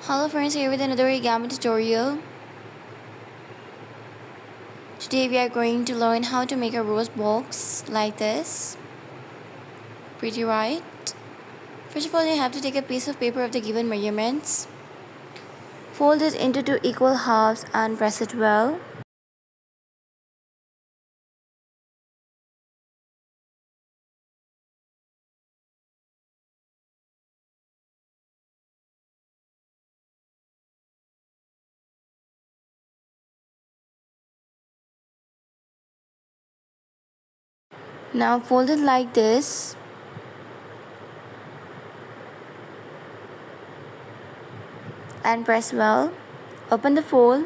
Hello friends, here with another origami tutorial. Today we are going to learn how to make a rose box like this. Pretty, right? First of all, you have to take a piece of paper of the given measurements, fold it into two equal halves and press it well. Now fold it like this. And press well. Open the fold.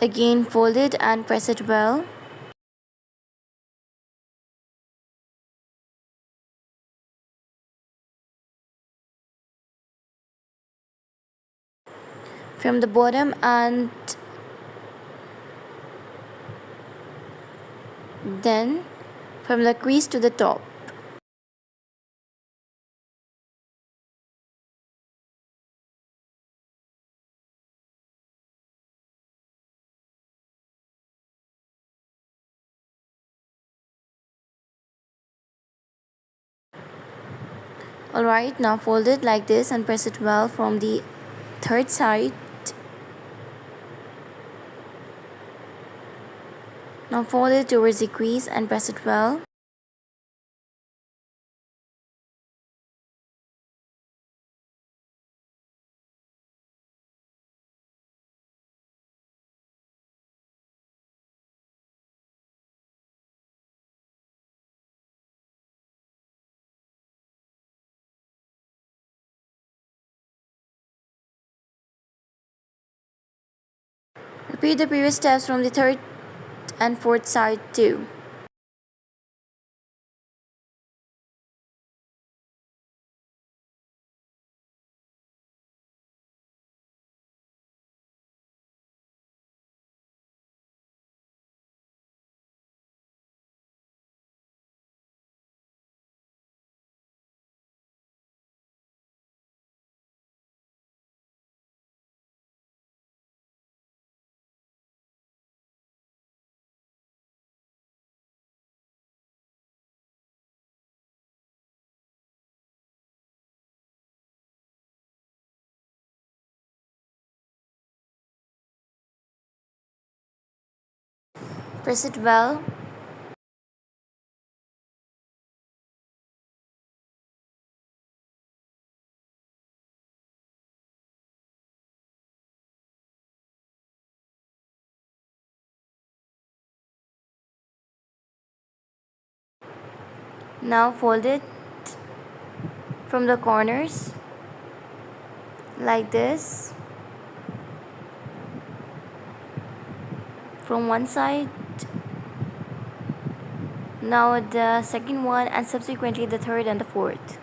Again fold it and press it well. From the bottom and then from the crease to the top. Alright, now fold it like this and press it well from the third side. Now fold it towards the crease and press it well. Repeat the previous steps from the third and fourth side too. Press it well. Now fold it from the corners like this from one side. Now the second one and subsequently the third and the fourth.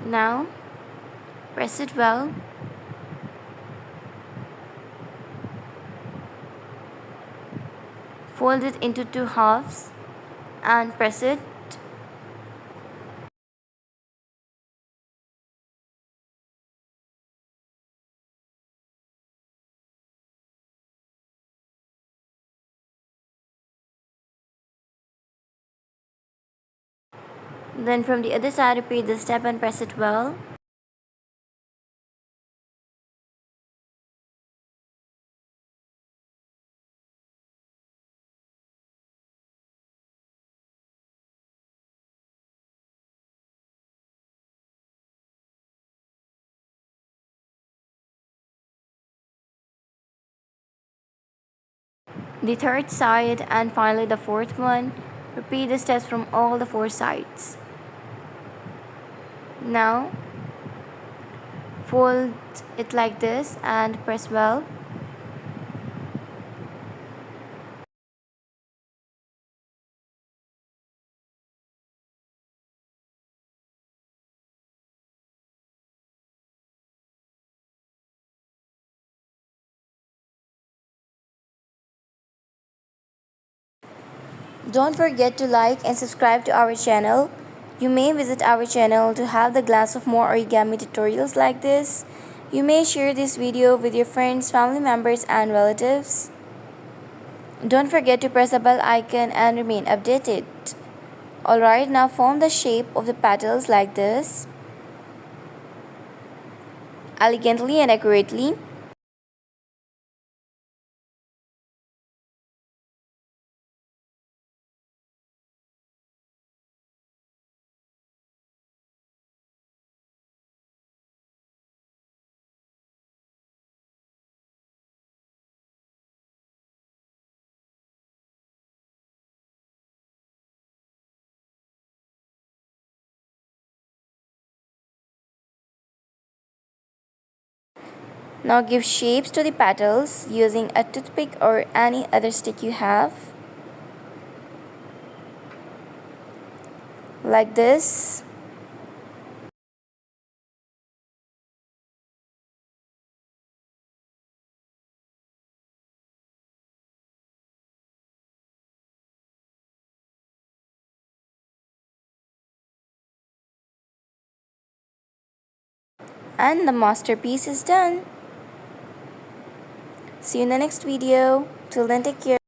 Now press it well. Fold it into two halves and press it. Then from the other side repeat the step and press it well. the third side, and finally the fourth one. Repeat the steps from all the four sides. Now fold it like this and press well. Don't forget to like and subscribe to our channel. You may visit our channel to have the glance of more origami tutorials like this. You may share this video with your friends, family members and relatives. Don't forget to press the bell icon and remain updated. Alright, now form the shape of the petals like this, elegantly and accurately. Now give shapes to the petals using a toothpick or any other stick you have. Like this. And the masterpiece is done. See you in the next video. Till then, take care.